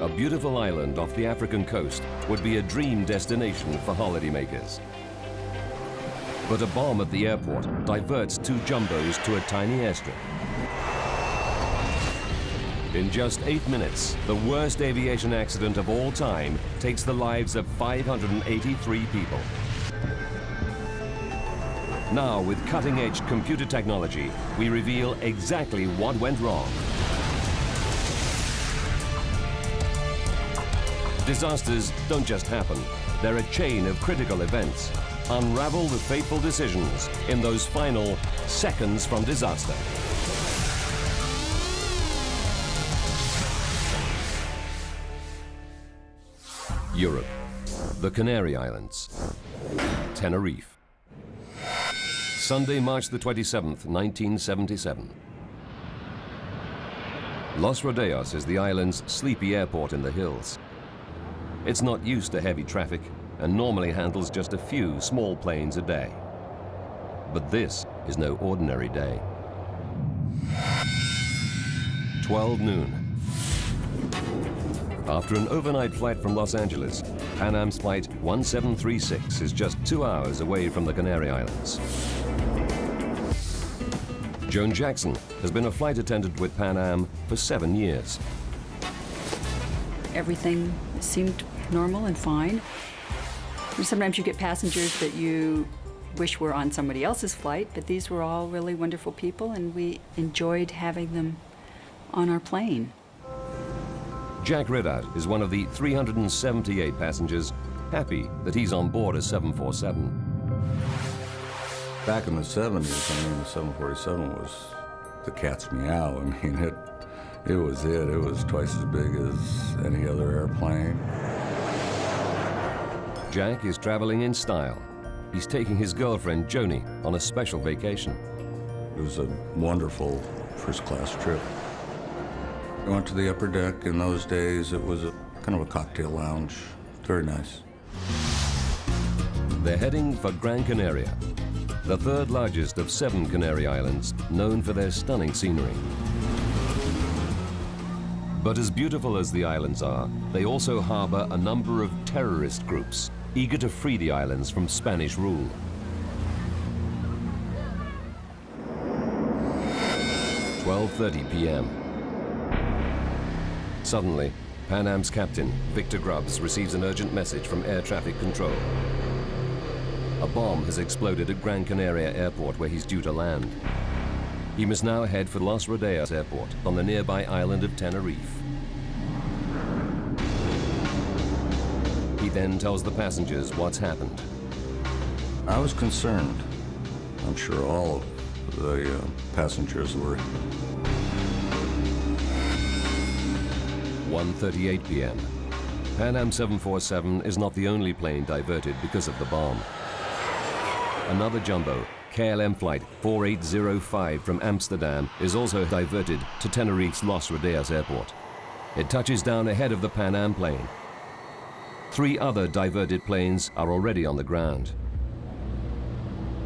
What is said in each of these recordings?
a beautiful island off the African coast would be a dream destination for holidaymakers. But a bomb at the airport diverts two jumbos to a tiny airstrip. In just 8 minutes, the worst aviation accident of all time takes the lives of 583 people. Now, with cutting-edge computer technology, we reveal exactly what went wrong. Disasters don't just happen. They're a chain of critical events. Unravel the fateful decisions in those final seconds from disaster. Europe, the Canary Islands, Tenerife. Sunday, March the 27th, 1977. Los Rodeos is the island's sleepy airport in the hills. It's not used to heavy traffic and normally handles just a few small planes a day. But this is no ordinary day. 12 noon. After an overnight flight from Los Angeles, Pan Am's flight 1736 is just 2 hours away from the Canary Islands. Joan Jackson has been a flight attendant with Pan Am for 7 years. Everything seemed normal and fine. Sometimes you get passengers that you wish were on somebody else's flight, but these were all really wonderful people, and we enjoyed having them on our plane. Jack Ridout is one of the 378 passengers happy that he's on board a 747. Back in the 70s, I mean, the 747 was the cat's meow. I mean, it was it. It was twice as big as any other airplane. Jack is traveling in style. He's taking his girlfriend, Joni, on a special vacation. It was a wonderful first-class trip. We went to the upper deck. In those days, it was a kind of a cocktail lounge. Very nice. They're heading for Gran Canaria, the third largest of 7 Canary Islands, known for their stunning scenery. But as beautiful as the islands are, they also harbor a number of terrorist groups, eager to free the islands from Spanish rule. "12:30 p.m. Suddenly, Pan Am's captain, Victor Grubbs, receives an urgent message from air traffic control. A bomb has exploded at Gran Canaria Airport, where he's due to land. He must now head for Los Rodeos Airport on the nearby island of Tenerife. He then tells the passengers what's happened. I was concerned. I'm sure all of the passengers were. 1:38 p.m. Pan Am 747 is not the only plane diverted because of the bomb. Another jumbo, KLM Flight 4805 from Amsterdam, is also diverted to Tenerife's Los Rodeos Airport. It touches down ahead of the Pan Am plane. 3 other diverted planes are already on the ground.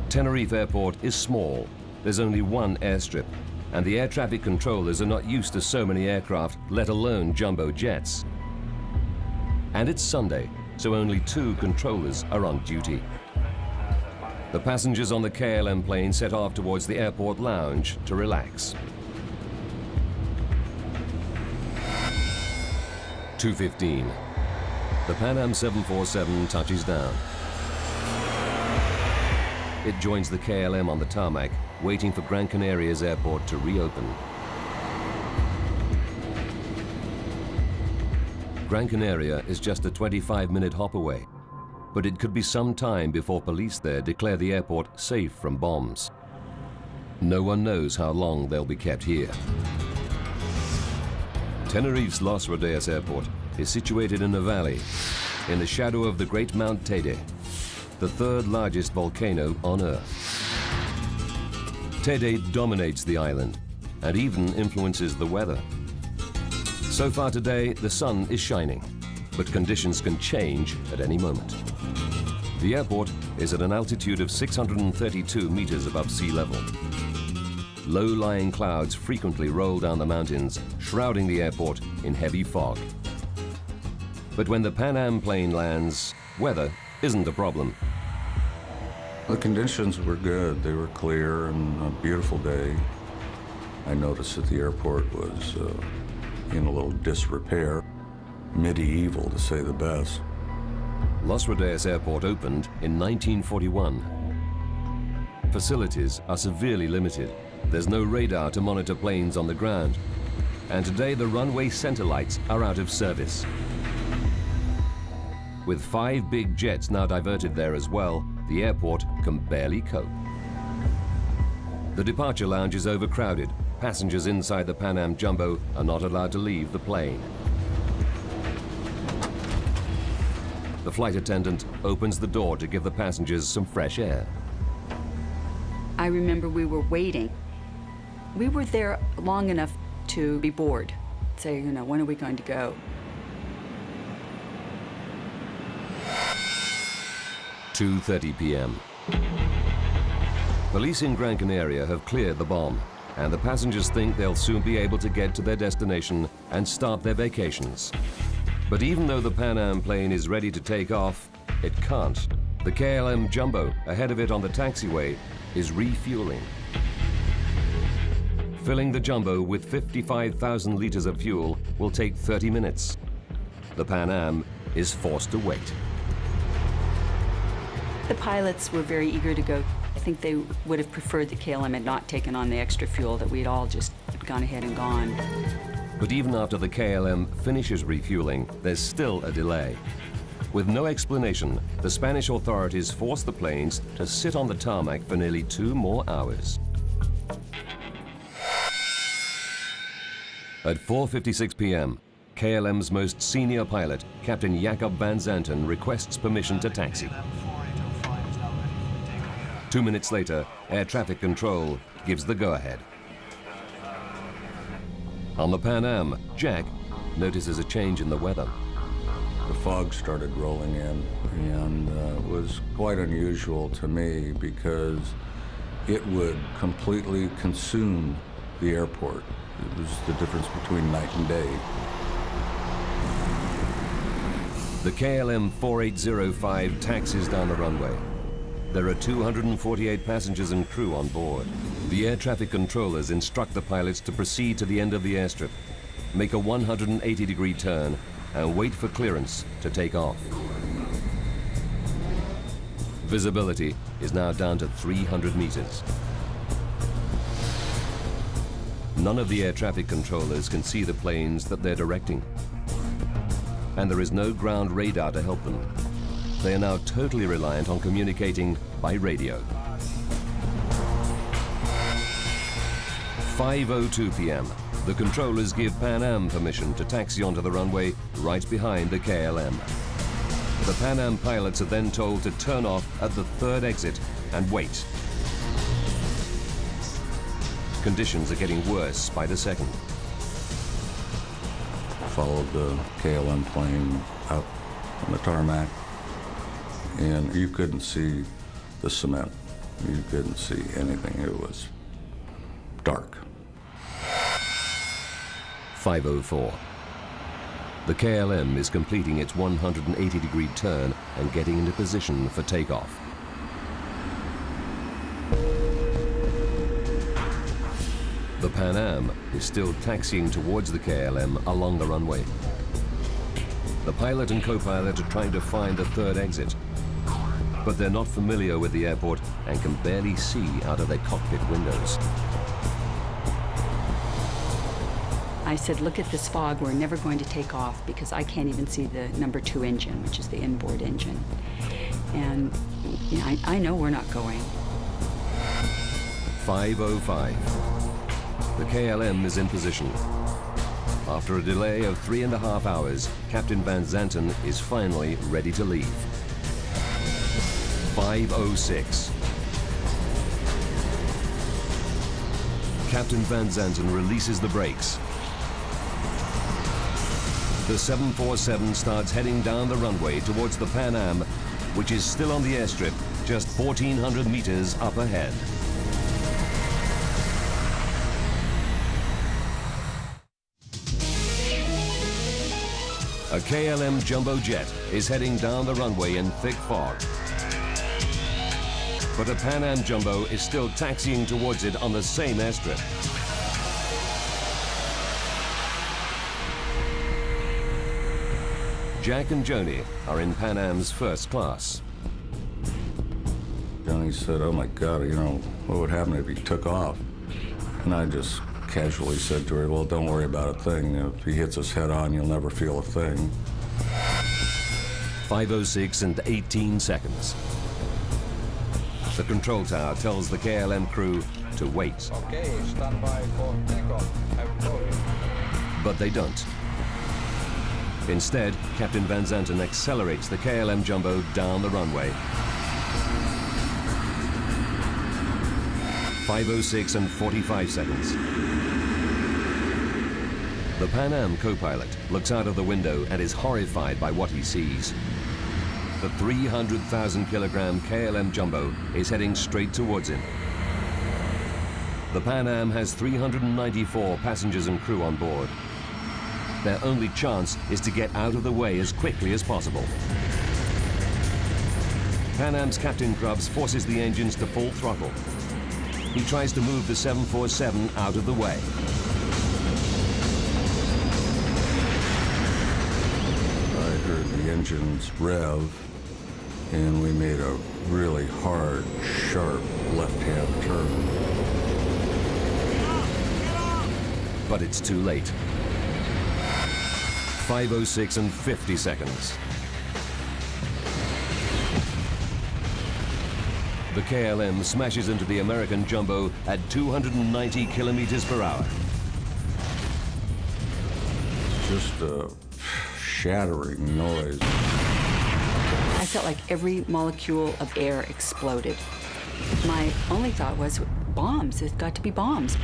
Tenerife Airport is small. There's only one airstrip, and the air traffic controllers are not used to so many aircraft, let alone jumbo jets. And it's Sunday, so only 2 controllers are on duty. The passengers on the KLM plane set off towards the airport lounge to relax. 2:15. The Pan Am 747 touches down. It joins the KLM on the tarmac, waiting for Gran Canaria's airport to reopen. Gran Canaria is just a 25-minute hop away, but it could be some time before police there declare the airport safe from bombs. No one knows how long they'll be kept here. Tenerife's Los Rodeos Airport is situated in a valley, in the shadow of the great Mount Teide, the 3rd largest volcano on Earth. Teide dominates the island and even influences the weather. So far today, the sun is shining, but conditions can change at any moment. The airport is at an altitude of 632 meters above sea level. Low-lying clouds frequently roll down the mountains, shrouding the airport in heavy fog. But when the Pan Am plane lands, weather isn't a problem. The conditions were good. They were clear and a beautiful day. I noticed that the airport was in a little disrepair. Medieval, to say the best. Los Rodeos Airport opened in 1941. Facilities are severely limited. There's no radar to monitor planes on the ground. And today the runway center lights are out of service. With 5 big jets now diverted there as well, the airport can barely cope. The departure lounge is overcrowded. Passengers inside the Pan Am Jumbo are not allowed to leave the plane. The flight attendant opens the door to give the passengers some fresh air. I remember we were waiting. We were there long enough to be bored. Say, when are we going to go? "2:30 p.m. Police in Gran Canaria have cleared the bomb, and the passengers think they'll soon be able to get to their destination and start their vacations. But even though the Pan Am plane is ready to take off, it can't. The KLM Jumbo, ahead of it on the taxiway, is refueling. Filling the Jumbo with 55,000 liters of fuel will take 30 minutes. The Pan Am is forced to wait. The pilots were very eager to go. I think they would have preferred the KLM had not taken on the extra fuel, that we'd all just gone ahead and gone. But even after the KLM finishes refueling, there's still a delay. With no explanation, the Spanish authorities force the planes to sit on the tarmac for nearly 2 more hours. At 4:56 p.m., KLM's most senior pilot, Captain Jacob van Zanten, requests permission to taxi. 2 minutes later, air traffic control gives the go-ahead. On the Pan Am, Jack notices a change in the weather. The fog started rolling in, and it was quite unusual to me because it would completely consume the airport. It was the difference between night and day. The KLM 4805 taxis down the runway. There are 248 passengers and crew on board. The air traffic controllers instruct the pilots to proceed to the end of the airstrip, make a 180-degree turn, and wait for clearance to take off. Visibility is now down to 300 meters. None of the air traffic controllers can see the planes that they're directing. And there is no ground radar to help them. They are now totally reliant on communicating by radio. 5:02 p.m. The controllers give Pan Am permission to taxi onto the runway right behind the KLM. The Pan Am pilots are then told to turn off at the 3rd exit and wait. Conditions are getting worse by the second. Followed the KLM plane out on the tarmac, and you couldn't see the cement. You couldn't see anything. It was dark. 5:04. The KLM is completing its 180-degree turn and getting into position for takeoff. The Pan Am is still taxiing towards the KLM along the runway. The pilot and co-pilot are trying to find the 3rd exit, but they're not familiar with the airport and can barely see out of their cockpit windows. I said, look at this fog, we're never going to take off because I can't even see the number 2 engine, which is the inboard engine. And I know we're not going. 5:05. The KLM is in position. After a delay of 3.5 hours, Captain Van Zanten is finally ready to leave. 5:06. Captain Van Zanten releases the brakes. The 747 starts heading down the runway towards the Pan Am, which is still on the airstrip just 1,400 meters up ahead. A KLM jumbo jet is heading down the runway in thick fog. But a Pan Am jumbo is still taxiing towards it on the same airstrip. Jack and Joni are in Pan Am's first class. Johnny said, "Oh my God, you know, what would happen if he took off?" And I just casually said to her, "Well, don't worry about a thing. If he hits us head on, you'll never feel a thing." 5:06 and 18 seconds. The control tower tells the KLM crew to wait. Okay, stand by for takeoff. I'm going. But they don't. Instead, Captain Van Zanten accelerates the KLM jumbo down the runway. 5:06 and 45 seconds. The Pan Am co-pilot looks out of the window and is horrified by what he sees. The 300,000 kilogram KLM jumbo is heading straight towards him. The Pan Am has 394 passengers and crew on board. Their only chance is to get out of the way as quickly as possible. Pan Am's Captain Grubbs forces the engines to full throttle. He tries to move the 747 out of the way. I heard the engines rev, and we made a really hard, sharp left-hand turn. But it's too late. 5:06 and 50 seconds. The KLM smashes into the American jumbo at 290 kilometers per hour. Just a shattering noise. I felt like every molecule of air exploded. My only thought was, bombs, it's got to be bombs.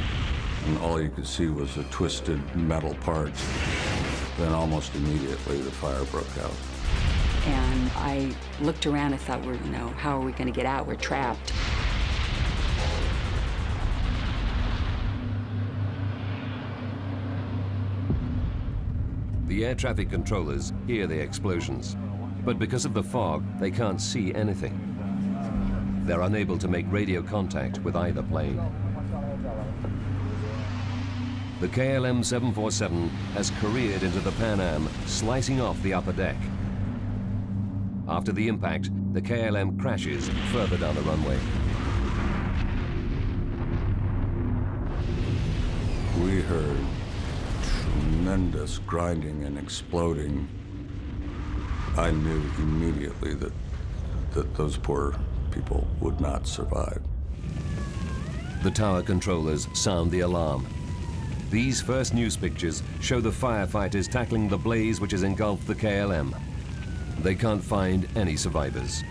And all you could see was the twisted metal parts. Then almost immediately the fire broke out. And I looked around and thought, how are we going to get out? We're trapped. The air traffic controllers hear the explosions, but because of the fog, they can't see anything. They're unable to make radio contact with either plane. The KLM 747 has careered into the Pan Am, slicing off the upper deck. After the impact, the KLM crashes further down the runway. We heard tremendous grinding and exploding. I knew immediately that those poor people would not survive. The tower controllers sound the alarm. These first news pictures show the firefighters tackling the blaze which has engulfed the KLM. They can't find any survivors.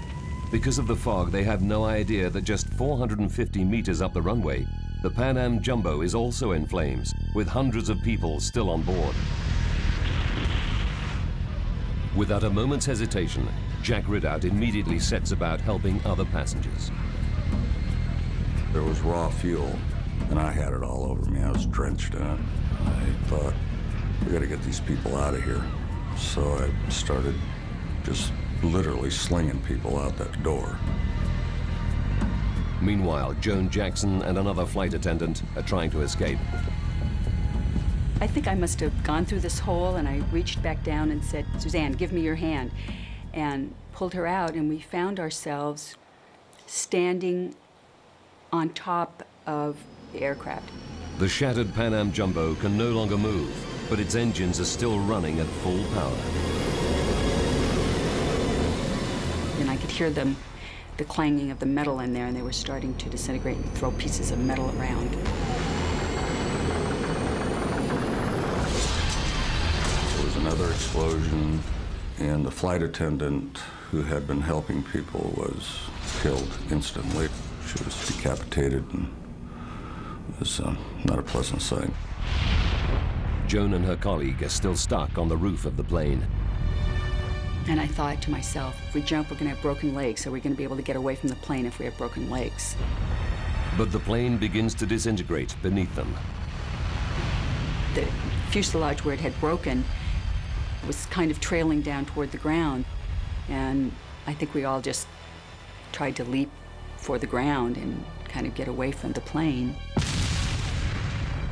Because of the fog, they have no idea that just 450 meters up the runway, the Pan Am jumbo is also in flames, with hundreds of people still on board. Without a moment's hesitation, Jack Ridout immediately sets about helping other passengers. There was raw fuel, and I had it all over me. I was drenched in it. I thought, we gotta get these people out of here. So I started just literally slinging people out that door. Meanwhile, Joan Jackson and another flight attendant are trying to escape. I think I must have gone through this hole, and I reached back down and said, "Suzanne, give me your hand," and pulled her out, and we found ourselves standing on top of the aircraft. The shattered Pan Am jumbo can no longer move, but its engines are still running at full power. And I could hear the clanging of the metal in there, and they were starting to disintegrate and throw pieces of metal around. There was another explosion, and the flight attendant who had been helping people was killed instantly. She was decapitated, and it was not a pleasant sight. Joan and her colleague are still stuck on the roof of the plane. And I thought to myself, if we jump, we're going to have broken legs. Are we going to be able to get away from the plane if we have broken legs? But the plane begins to disintegrate beneath them. The fuselage where it had broken was kind of trailing down toward the ground. And I think we all just tried to leap for the ground and kind of get away from the plane.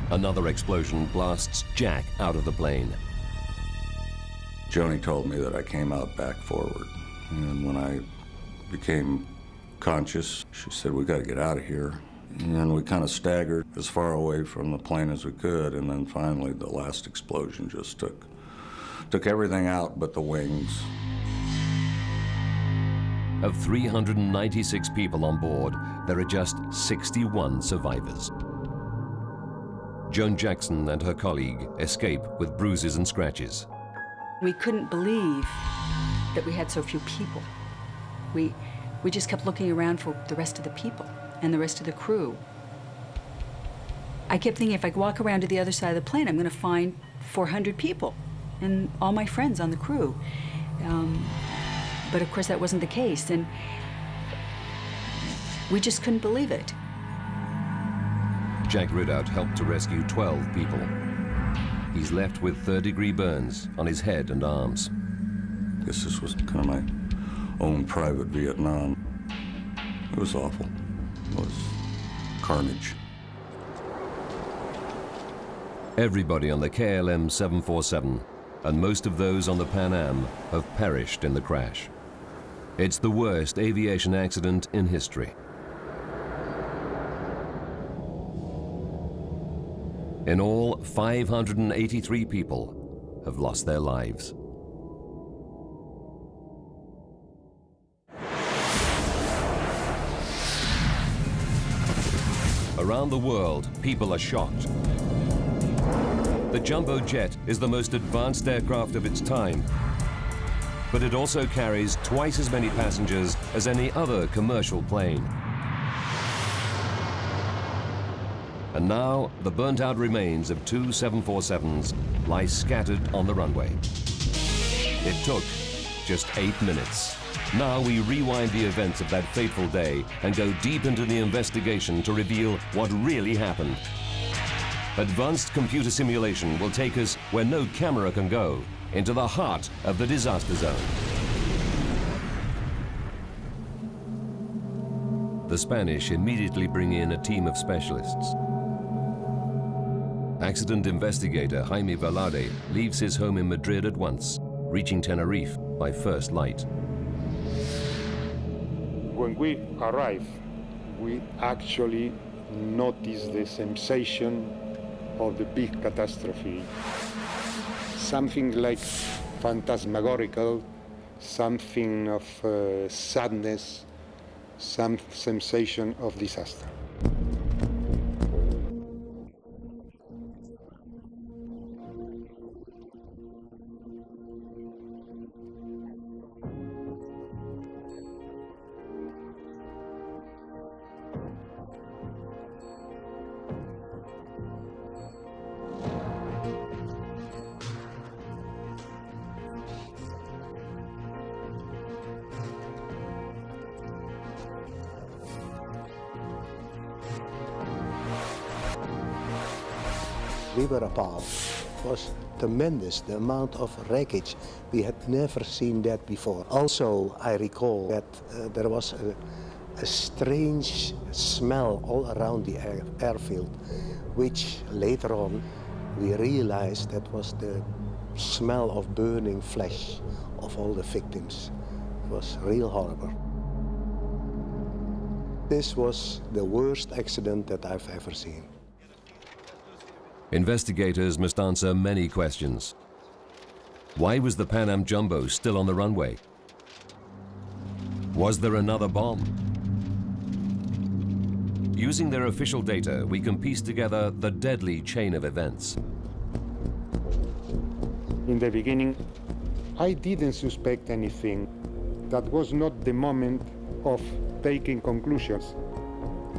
Another explosion blasts Jack out of the plane. Joni told me that I came out back forward. And when I became conscious, she said, "We got to get out of here." And we kind of staggered as far away from the plane as we could. And then finally, the last explosion just took everything out but the wings. Of 396 people on board, there are just 61 survivors. Joan Jackson and her colleague escape with bruises and scratches. We couldn't believe that we had so few people. We just kept looking around for the rest of the people and the rest of the crew. I kept thinking, if I walk around to the other side of the plane, I'm going to find 400 people and all my friends on the crew. But of course, that wasn't the case, and we just couldn't believe it. Jack Ridout helped to rescue 12 people. He's left with third-degree burns on his head and arms. I guess this was kind of my own private Vietnam. It was awful. It was carnage. Everybody on the KLM 747 and most of those on the Pan Am have perished in the crash. It's the worst aviation accident in history. In all, 583 people have lost their lives. Around the world, people are shocked. The jumbo jet is the most advanced aircraft of its time, but it also carries twice as many passengers as any other commercial plane. And now, the burnt-out remains of two 747s lie scattered on the runway. It took just 8 minutes. Now we rewind the events of that fateful day and go deep into the investigation to reveal what really happened. Advanced computer simulation will take us where no camera can go, into the heart of the disaster zone. The Spanish immediately bring in a team of specialists. Accident investigator Jaime Velarde leaves his home in Madrid at once, reaching Tenerife by first light. When we arrived, we actually noticed the sensation of the big catastrophe. Something like phantasmagorical, something of sadness, some sensation of disaster. We were appalled. It was tremendous, the amount of wreckage. We had never seen that before. Also, I recall that there was a strange smell all around the airfield, which later on we realized that was the smell of burning flesh of all the victims. It was real horrible. This was the worst accident that I've ever seen. Investigators must answer many questions. Why was the Pan Am Jumbo still on the runway? Was there another bomb? Using their official data, we can piece together the deadly chain of events. In the beginning, I didn't suspect anything. That was not the moment of taking conclusions.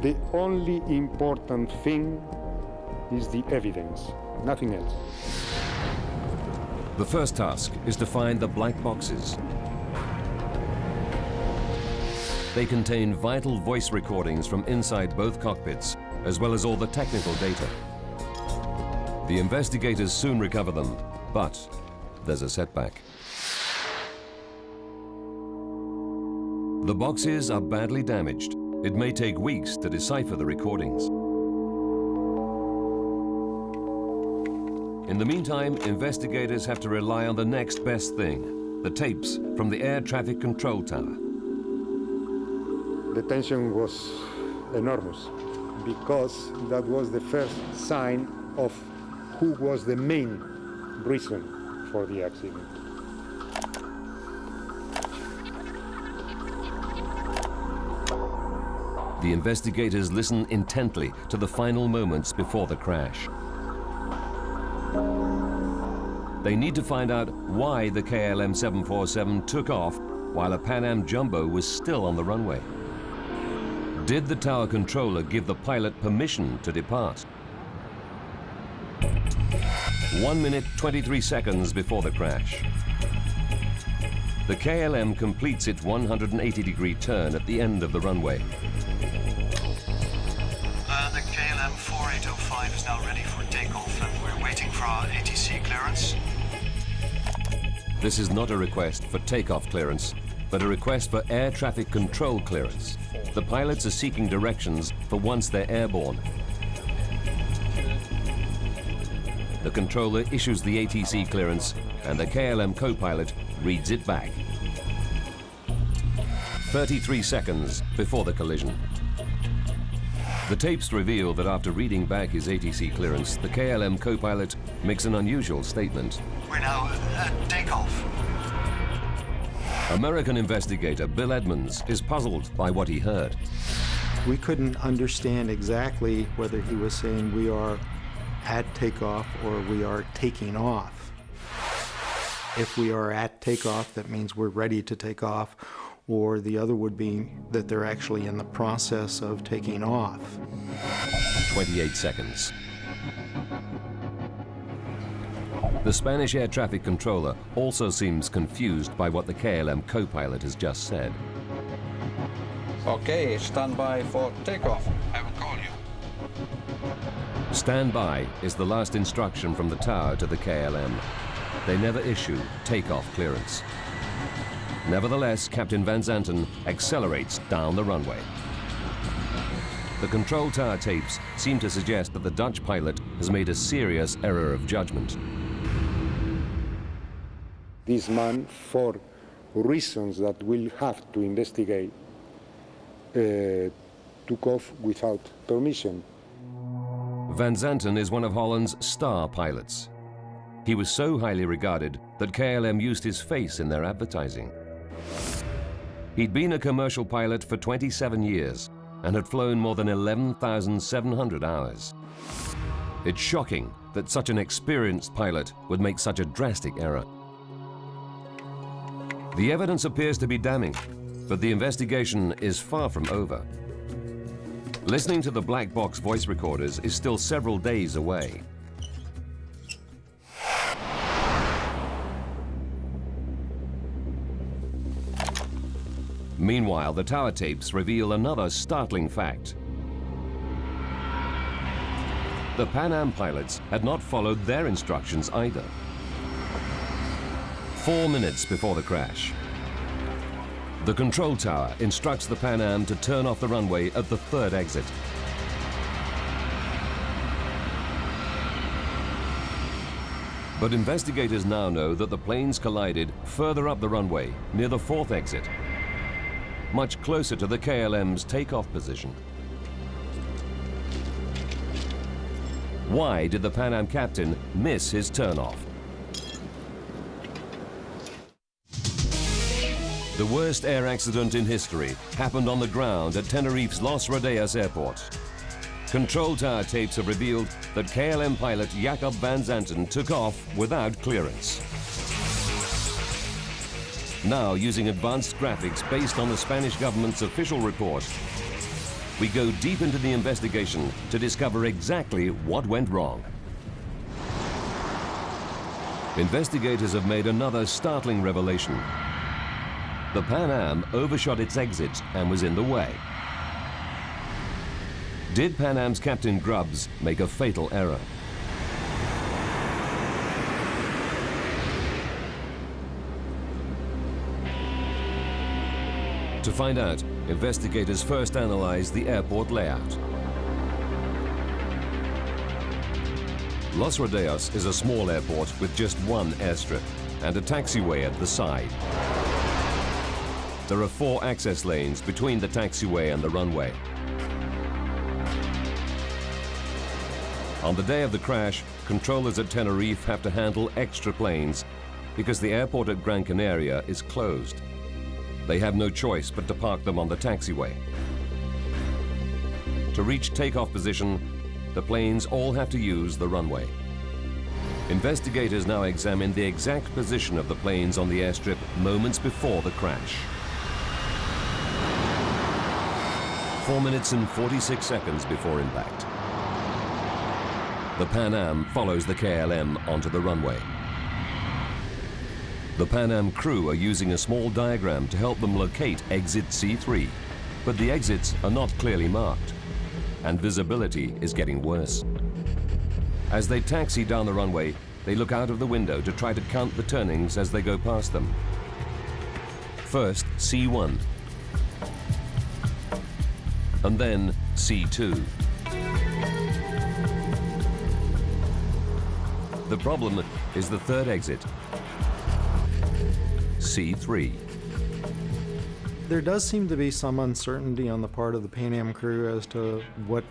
The only important thing is the evidence, nothing else. The first task is to find the black boxes. They contain vital voice recordings from inside both cockpits, as well as all the technical data. The investigators soon recover them, but there's a setback. The boxes are badly damaged. It may take weeks to decipher the recordings. In the meantime, investigators have to rely on the next best thing, the tapes from the air traffic control tower. The tension was enormous because that was the first sign of who was the main reason for the accident. The investigators listen intently to the final moments before the crash. They need to find out why the KLM 747 took off while a Pan Am Jumbo was still on the runway. Did the tower controller give the pilot permission to depart? 1 minute, 23 seconds before the crash. The KLM completes its 180-degree turn at the end of the runway. The KLM 4805 is now ready for takeoff and we're waiting for our ATC clearance. This is not a request for takeoff clearance, but a request for air traffic control clearance. The pilots are seeking directions for once they're airborne. The controller issues the ATC clearance and the KLM co-pilot reads it back. 33 seconds before the collision. The tapes reveal that after reading back his ATC clearance, the KLM co-pilot makes an unusual statement. We're now at takeoff. American investigator Bill Edmonds is puzzled by what he heard. We couldn't understand exactly whether he was saying we are at takeoff or we are taking off. If we are at takeoff, that means we're ready to take off, or the other would be that they're actually in the process of taking off. 28 seconds. The Spanish air traffic controller also seems confused by what the KLM co-pilot has just said. Okay, stand by for takeoff. I will call you. Stand by is the last instruction from the tower to the KLM. They never issue takeoff clearance. Nevertheless, Captain Van Zanten accelerates down the runway. The control tower tapes seem to suggest that the Dutch pilot has made a serious error of judgment. This man, for reasons that we'll have to investigate, took off without permission. Van Zanten is one of Holland's star pilots. He was so highly regarded that KLM used his face in their advertising. He'd been a commercial pilot for 27 years and had flown more than 11,700 hours. It's shocking that such an experienced pilot would make such a drastic error. The evidence appears to be damning, but the investigation is far from over. Listening to the black box voice recorders is still several days away. Meanwhile, the tower tapes reveal another startling fact. The Pan Am pilots had not followed their instructions either. 4 minutes before the crash, the control tower instructs the Pan Am to turn off the runway at the third exit. But investigators now know that the planes collided further up the runway, near the fourth exit, much closer to the KLM's takeoff position. Why did the Pan Am captain miss his turnoff? The worst air accident in history happened on the ground at Tenerife's Los Rodeos Airport. Control tower tapes have revealed that KLM pilot Jacob Van Zanten took off without clearance. Now, using advanced graphics based on the Spanish government's official report, we go deep into the investigation to discover exactly what went wrong. Investigators have made another startling revelation. The Pan Am overshot its exit and was in the way. Did Pan Am's Captain Grubbs make a fatal error? To find out, investigators first analyzed the airport layout. Los Rodeos is a small airport with just one airstrip and a taxiway at the side. There are 4 access lanes between the taxiway and the runway. On the day of the crash, controllers at Tenerife have to handle extra planes because the airport at Gran Canaria is closed. They have no choice but to park them on the taxiway. To reach takeoff position, the planes all have to use the runway. Investigators now examine the exact position of the planes on the airstrip moments before the crash. 4 minutes and 46 seconds before impact. The Pan Am follows the KLM onto the runway. The Pan Am crew are using a small diagram to help them locate exit C3, but the exits are not clearly marked, and visibility is getting worse. As they taxi down the runway, they look out of the window to try to count the turnings as they go past them. First, C1, and then C2. The problem is the third exit, C3. There does seem to be some uncertainty on the part of the Pan Am crew as to what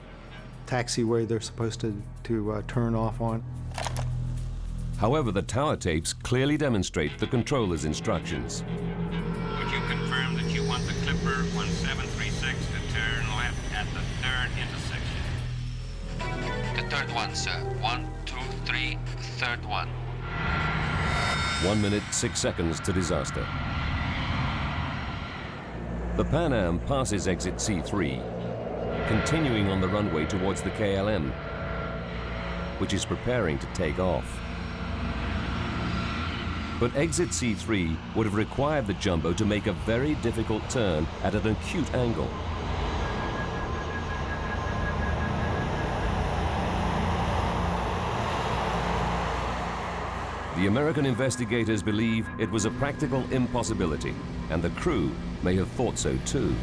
taxiway they're supposed to turn off on. However, the tower tapes clearly demonstrate the controller's instructions. Would you confirm that you want the Clipper 1736 to turn left at the third intersection? The third one, sir. 1, 2, 3, third one. 1 minute, 6 seconds to disaster. The Pan Am passes exit C3, continuing on the runway towards the KLM, which is preparing to take off. But exit C3 would have required the jumbo to make a very difficult turn at an acute angle. The American investigators believe it was a practical impossibility, and the crew may have thought so too.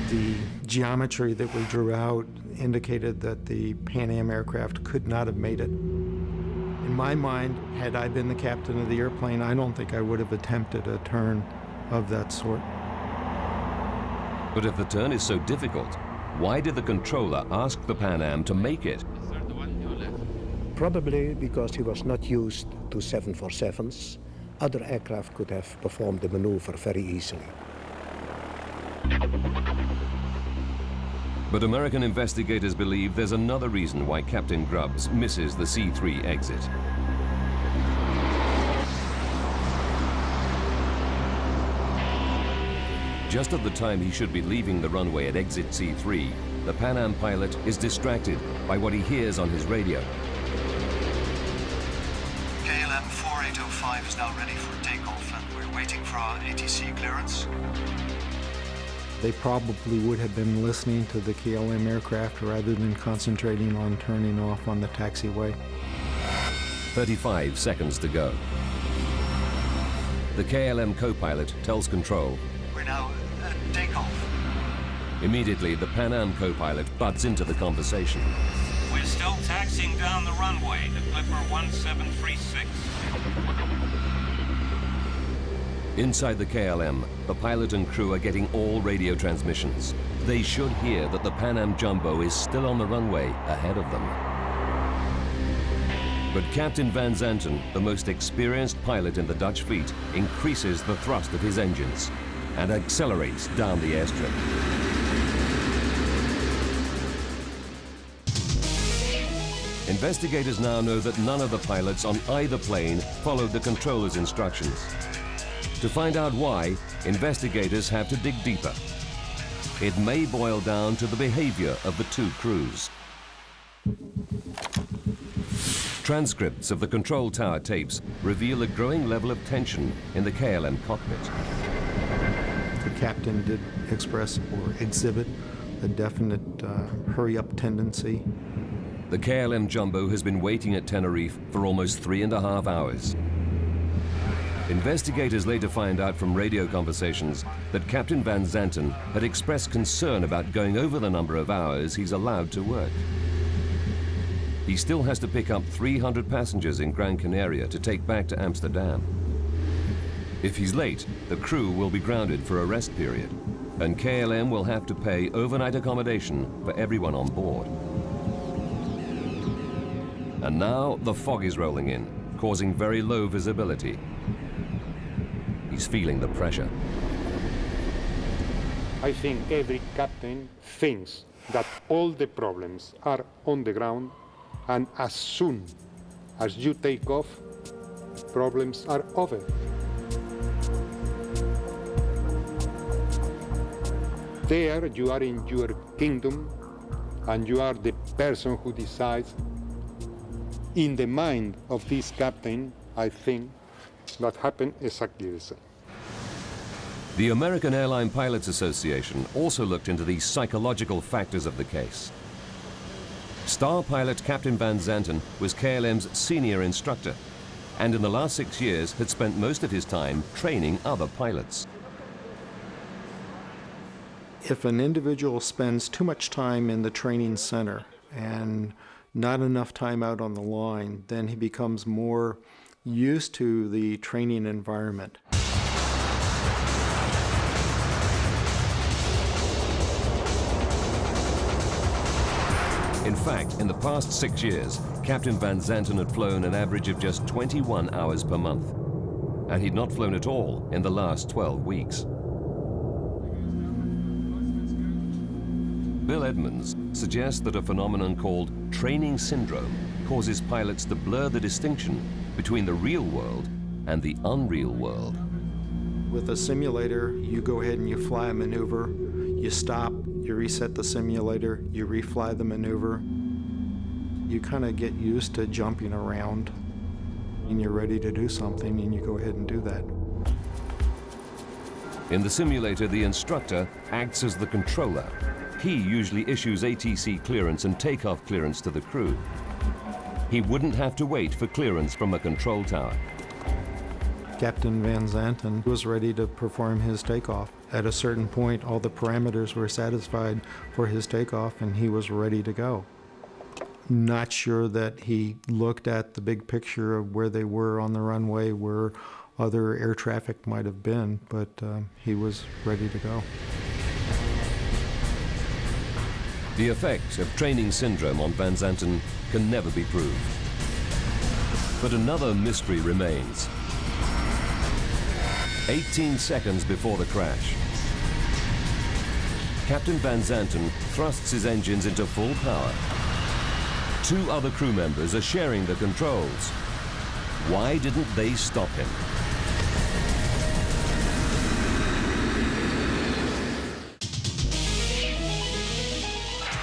The geometry that we drew out indicated that the Pan Am aircraft could not have made it. In my mind, had I been the captain of the airplane, I don't think I would have attempted a turn of that sort. But if the turn is so difficult, why did the controller ask the Pan Am to make it? Probably because he was not used to 747s. Other aircraft could have performed the maneuver very easily. But American investigators believe there's another reason why Captain Grubbs misses the C3 exit. Just at the time he should be leaving the runway at exit C3, the Pan Am pilot is distracted by what he hears on his radio. KLM 4805 is now ready for takeoff and we're waiting for our ATC clearance. They probably would have been listening to the KLM aircraft rather than concentrating on turning off on the taxiway. 35 seconds to go. The KLM co-pilot tells control. We're now at takeoff. Immediately, the Pan Am co-pilot butts into the conversation. We're still taxiing down the runway, the Clipper 1736. Inside the KLM, the pilot and crew are getting all radio transmissions. They should hear that the Pan Am Jumbo is still on the runway ahead of them. But Captain Van Zanten, the most experienced pilot in the Dutch fleet, increases the thrust of his engines and accelerates down the airstrip. Investigators now know that none of the pilots on either plane followed the controller's instructions. To find out why, investigators have to dig deeper. It may boil down to the behavior of the two crews. Transcripts of the control tower tapes reveal a growing level of tension in the KLM cockpit. The captain did express or exhibit a definite hurry-up tendency. The KLM Jumbo has been waiting at Tenerife for almost 3.5 hours. Investigators later find out from radio conversations that Captain Van Zanten had expressed concern about going over the number of hours he's allowed to work. He still has to pick up 300 passengers in Gran Canaria to take back to Amsterdam. If he's late, the crew will be grounded for a rest period, and KLM will have to pay overnight accommodation for everyone on board. And now the fog is rolling in, causing very low visibility. He's feeling the pressure. I think every captain thinks that all the problems are on the ground, and as soon as you take off, problems are over. There you are in your kingdom, and you are the person who decides. In the mind of this captain, I think that happened exactly the same. The American Airline Pilots Association also looked into the psychological factors of the case. Star pilot Captain Van Zanten was KLM's senior instructor, and in the last 6 years had spent most of his time training other pilots. If an individual spends too much time in the training center and not enough time out on the line, then he becomes more used to the training environment. In fact, in the past 6 years, Captain Van Zanten had flown an average of just 21 hours per month, and he'd not flown at all in the last 12 weeks. Bill Edmonds suggests that a phenomenon called training syndrome causes pilots to blur the distinction between the real world and the unreal world. With a simulator, you go ahead and you fly a maneuver, you stop, you reset the simulator, you refly the maneuver. You kind of get used to jumping around, and you're ready to do something, and you go ahead and do that. In the simulator, the instructor acts as the controller. He usually issues ATC clearance and takeoff clearance to the crew. He wouldn't have to wait for clearance from a control tower. Captain Van Zanten was ready to perform his takeoff. At a certain point, all the parameters were satisfied for his takeoff, and he was ready to go. Not sure that he looked at the big picture of where they were on the runway, where other air traffic might have been, but he was ready to go. The effects of training syndrome on Van Zanten can never be proved. But another mystery remains. 18 seconds before the crash, Captain Van Zanten thrusts his engines into full power. 2 other crew members are sharing the controls. Why didn't they stop him?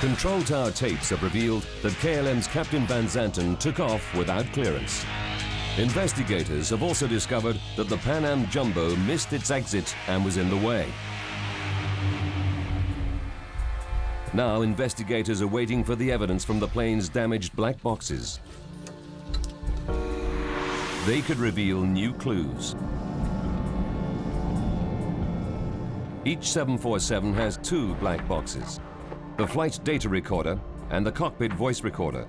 Control tower tapes have revealed that KLM's Captain Van Zanten took off without clearance. Investigators have also discovered that the Pan Am Jumbo missed its exit and was in the way. Now investigators are waiting for the evidence from the plane's damaged black boxes. They could reveal new clues. Each 747 has 2 black boxes: the flight data recorder and the cockpit voice recorder,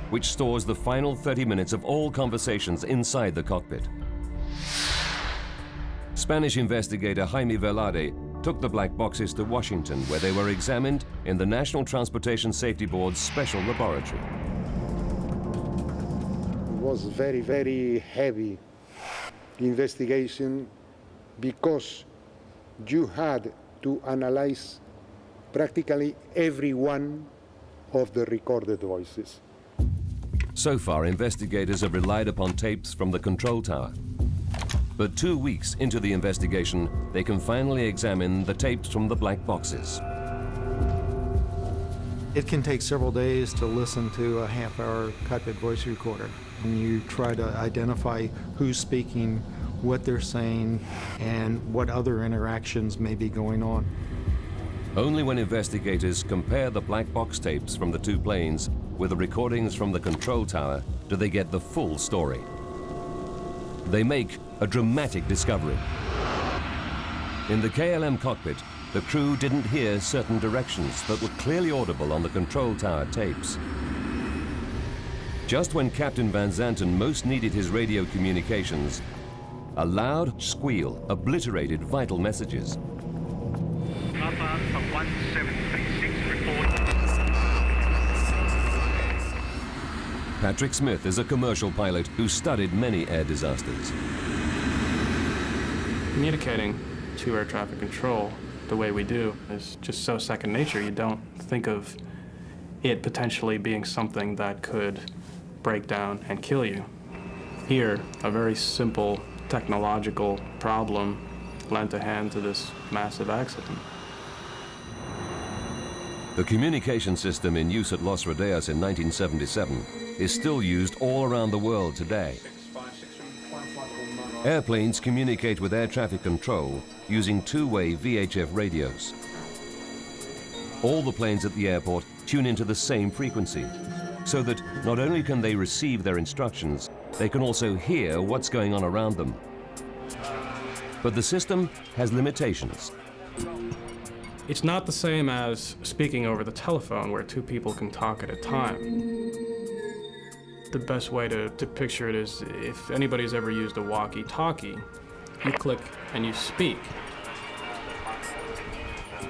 which stores the final 30 minutes of all conversations inside the cockpit. Spanish investigator Jaime Velarde took the black boxes to Washington, where they were examined in the National Transportation Safety Board's special laboratory. It was very, very heavy investigation because you had to analyze practically every one of the recorded voices. So far, investigators have relied upon tapes from the control tower. But 2 weeks into the investigation, they can finally examine the tapes from the black boxes. It can take several days to listen to a half-hour cockpit voice recorder. And you try to identify who's speaking, what they're saying, and what other interactions may be going on. Only when investigators compare the black box tapes from the 2 planes with the recordings from the control tower do they get the full story. they make a dramatic discovery. In the KLM cockpit, the crew didn't hear certain directions that were clearly audible on the control tower tapes. Just when Captain Van Zanten most needed his radio communications, a loud squeal obliterated vital messages. Papa from 1736 report. Patrick Smith is a commercial pilot who studied many air disasters. Communicating to air traffic control the way we do is just so second nature. You don't think of it potentially being something that could break down and kill you. Here, a very simple technological problem lent a hand to this massive accident. The communication system in use at Los Rodeos in 1977 is still used all around the world today. Airplanes communicate with air traffic control using two-way VHF radios. All the planes at the airport tune into the same frequency, so that not only can they receive their instructions, they can also hear what's going on around them. But the system has limitations. It's not the same as speaking over the telephone where two people can talk at a time. The best way to picture it is if anybody's ever used a walkie-talkie, you click and you speak.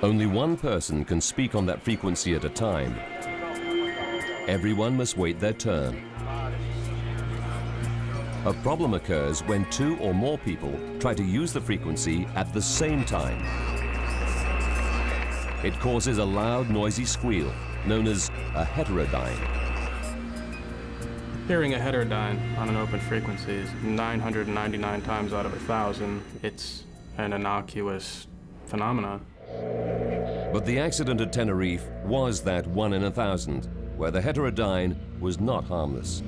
Only one person can speak on that frequency at a time. Everyone must wait their turn. A problem occurs when two or more people try to use the frequency at the same time. It causes a loud, noisy squeal, known as a heterodyne. Hearing a heterodyne on an open frequency is 999 times out of 1,000. It's an innocuous phenomenon. But the accident at Tenerife was that 1 in 1,000, where the heterodyne was not harmless.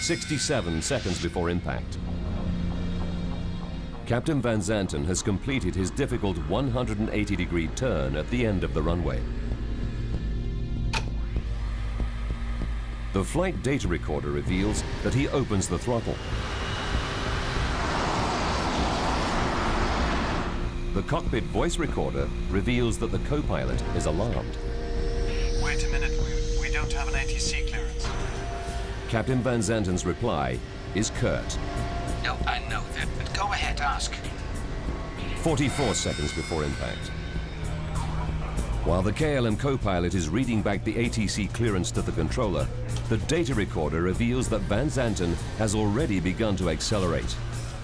67 seconds before impact. Captain Van Zanten has completed his difficult 180-degree turn at the end of the runway. The flight data recorder reveals that he opens the throttle. The cockpit voice recorder reveals that the co-pilot is alarmed. Wait a minute, we don't have an ATC clearance. Captain Van Zanten's reply is curt. No, I know that, but go ahead, ask. 44 seconds before impact. While the KLM co-pilot is reading back the ATC clearance to the controller, the data recorder reveals that Van Zanten has already begun to accelerate.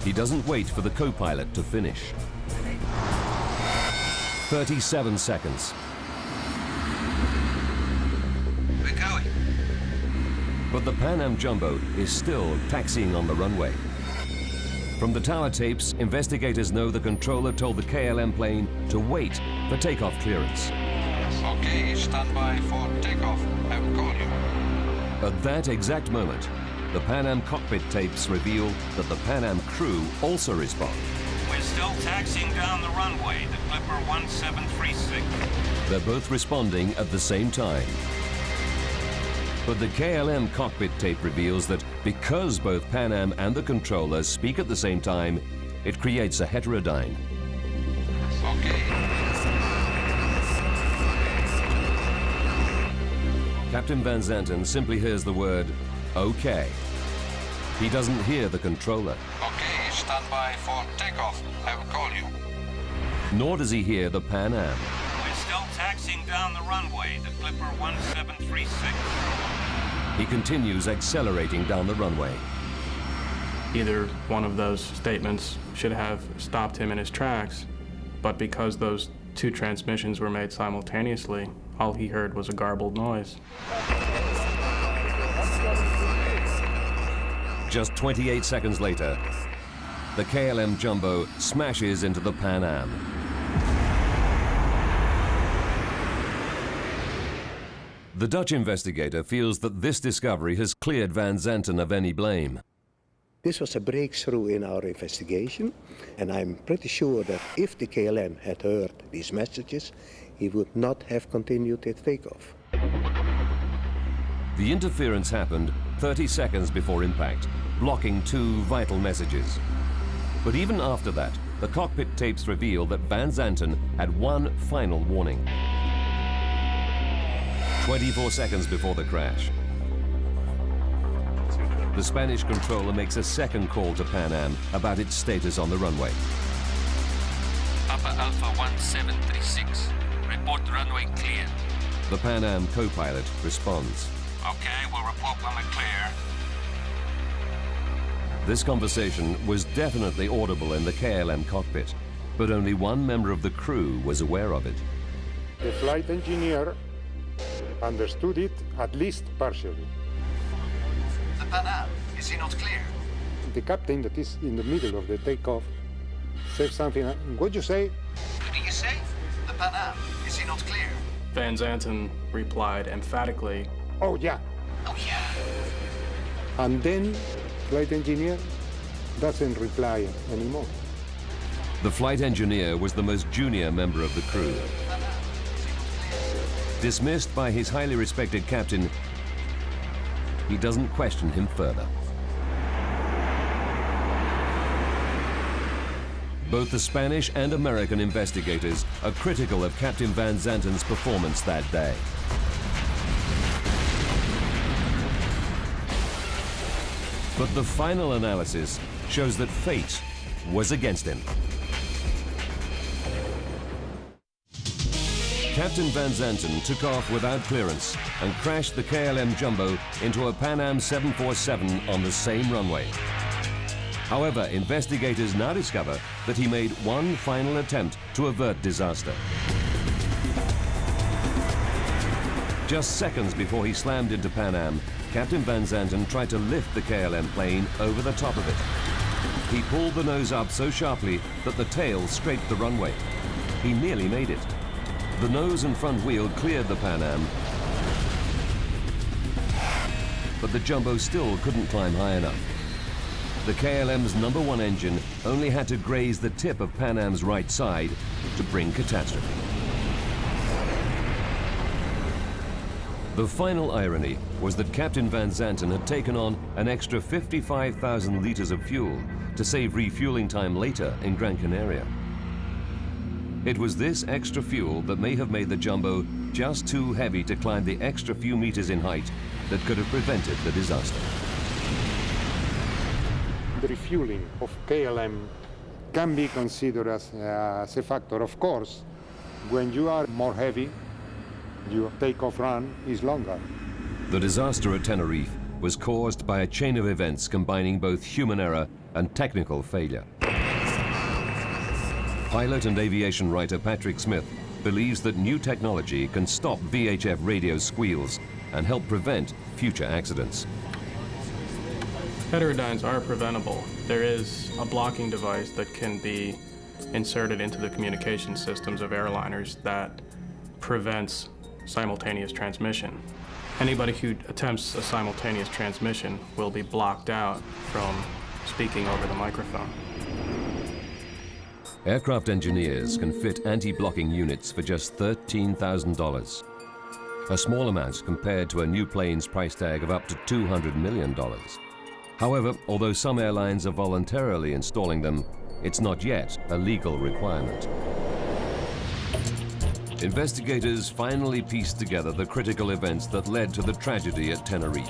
He doesn't wait for the co-pilot to finish. 37 seconds. We're going. But the Pan Am Jumbo is still taxiing on the runway. From the tower tapes, investigators know the controller told the KLM plane to wait for takeoff clearance. Okay, stand by for takeoff. I will call you. At that exact moment, the Pan Am cockpit tapes reveal that the Pan Am crew also respond. We're still taxiing down the runway, the Clipper 1736. They're both responding at the same time. But the KLM cockpit tape reveals that because both Pan Am and the controller speak at the same time, it creates a heterodyne. Okay. Captain Van Zanten simply hears the word, okay. He doesn't hear the controller. Okay, stand by for takeoff. I will call you. Nor does he hear the Pan Am. We're still taxiing down the runway, the Clipper 1736. He continues accelerating down the runway. Either one of those statements should have stopped him in his tracks, but because those two transmissions were made simultaneously, all he heard was a garbled noise. Just 28 seconds later, the KLM Jumbo smashes into the Pan Am. The Dutch investigator feels that this discovery has cleared Van Zanten of any blame. This was a breakthrough in our investigation, and I'm pretty sure that if the KLM had heard these messages, he would not have continued its takeoff. The interference happened 30 seconds before impact, blocking 2 vital messages. But even after that, the cockpit tapes reveal that Van Zanten had one final warning. 24 seconds before the crash, the Spanish controller makes a second call to Pan Am about its status on the runway. Papa Alpha 1736. Report runway clear. The Pan Am co-pilot responds. Okay, we'll report when we're clear. This conversation was definitely audible in the KLM cockpit, but only one member of the crew was aware of it. The flight engineer understood it, at least partially. The Pan Am, is he not clear? The captain that is in the middle of the takeoff said something. What you say? What do you say? The Pan Am, is he not clear? Van Zanten replied emphatically, Oh, yeah. Oh, yeah. And then flight engineer doesn't reply anymore. The flight engineer was the most junior member of the crew. Dismissed by his highly respected captain, he doesn't question him further. Both the Spanish and American investigators are critical of Captain Van Zanten's performance that day. But the final analysis shows that fate was against him. Captain Van Zanten took off without clearance and crashed the KLM Jumbo into a Pan Am 747 on the same runway. However, investigators now discover that he made one final attempt to avert disaster. Just seconds before he slammed into Pan Am, Captain Van Zanten tried to lift the KLM plane over the top of it. He pulled the nose up so sharply that the tail scraped the runway. He nearly made it. The nose and front wheel cleared the Pan Am, but the Jumbo still couldn't climb high enough. The KLM's #1 engine only had to graze the tip of Pan Am's right side to bring catastrophe. The final irony was that Captain Van Zanten had taken on an extra 55,000 liters of fuel to save refueling time later in Gran Canaria. It was this extra fuel that may have made the Jumbo just too heavy to climb the extra few meters in height that could have prevented the disaster. The refueling of KLM can be considered as a factor. Of course, when you are more heavy, your takeoff run is longer. The disaster at Tenerife was caused by a chain of events combining both human error and technical failure. Pilot and aviation writer Patrick Smith believes that new technology can stop VHF radio squeals and help prevent future accidents. heterodynes are preventable. There is a blocking device that can be inserted into the communication systems of airliners that prevents simultaneous transmission. Anybody who attempts a simultaneous transmission will be blocked out from speaking over the microphone. Aircraft engineers can fit anti-blocking units for just $13,000. A small amount compared to a new plane's price tag of up to $200 million. However, although some airlines are voluntarily installing them, it's not yet a legal requirement. Investigators finally pieced together the critical events that led to the tragedy at Tenerife.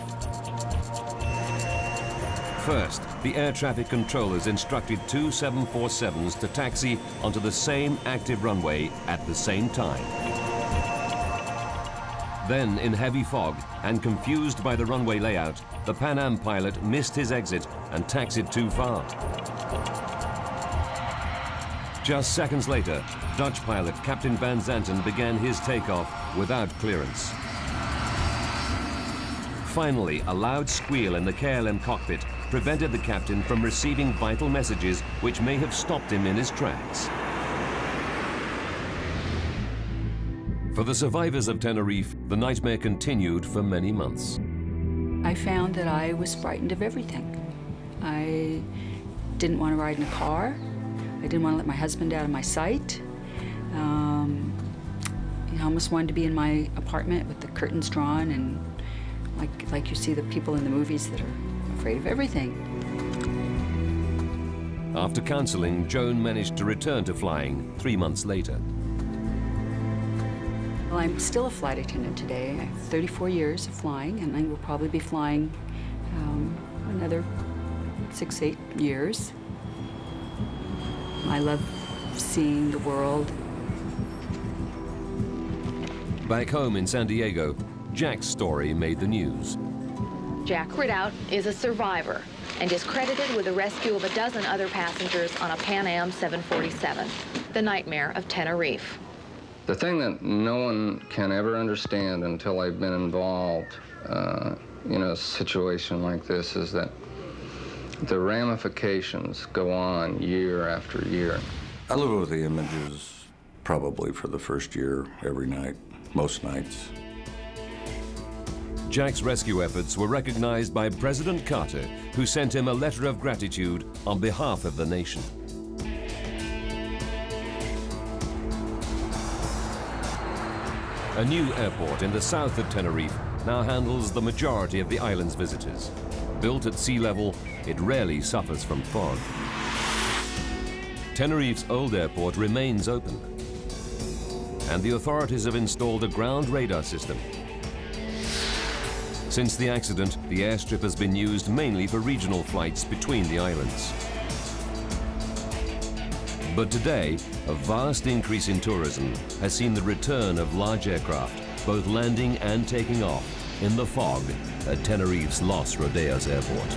First, the air traffic controllers instructed two 747s to taxi onto the same active runway at the same time. Then, in heavy fog and confused by the runway layout, the Pan Am pilot missed his exit and taxied too far. Just seconds later, Dutch pilot Captain Van Zanten began his takeoff without clearance. Finally, a loud squeal in the KLM cockpit prevented the captain from receiving vital messages which may have stopped him in his tracks. For the survivors of Tenerife, the nightmare continued for many months. I found that I was frightened of everything. I didn't want to ride in a car. I didn't want to let my husband out of my sight. I almost wanted to be in my apartment with the curtains drawn and like you see the people in the movies that are afraid of everything. After counseling, Joan managed to return to flying 3 months later. Well, I'm still a flight attendant today. I have 34 years of flying, and I will probably be flying another 6-8 years. I love seeing the world. Back home in San Diego, Jack's story made the news. Jack Ridout is a survivor and is credited with the rescue of a dozen other passengers on a Pan Am 747, the nightmare of Tenerife. The thing that no one can ever understand until I've been involved in a situation like this is that the ramifications go on year after year. I live with the images probably for the first year, every night, most nights. Jack's rescue efforts were recognized by President Carter, who sent him a letter of gratitude on behalf of the nation. A new airport in the south of Tenerife now handles the majority of the island's visitors. Built at sea level, it rarely suffers from fog. Tenerife's old airport remains open, and the authorities have installed a ground radar system. Since the accident, the airstrip has been used mainly for regional flights between the islands. But today, a vast increase in tourism has seen the return of large aircraft, both landing and taking off, in the fog at Tenerife's Los Rodeos Airport.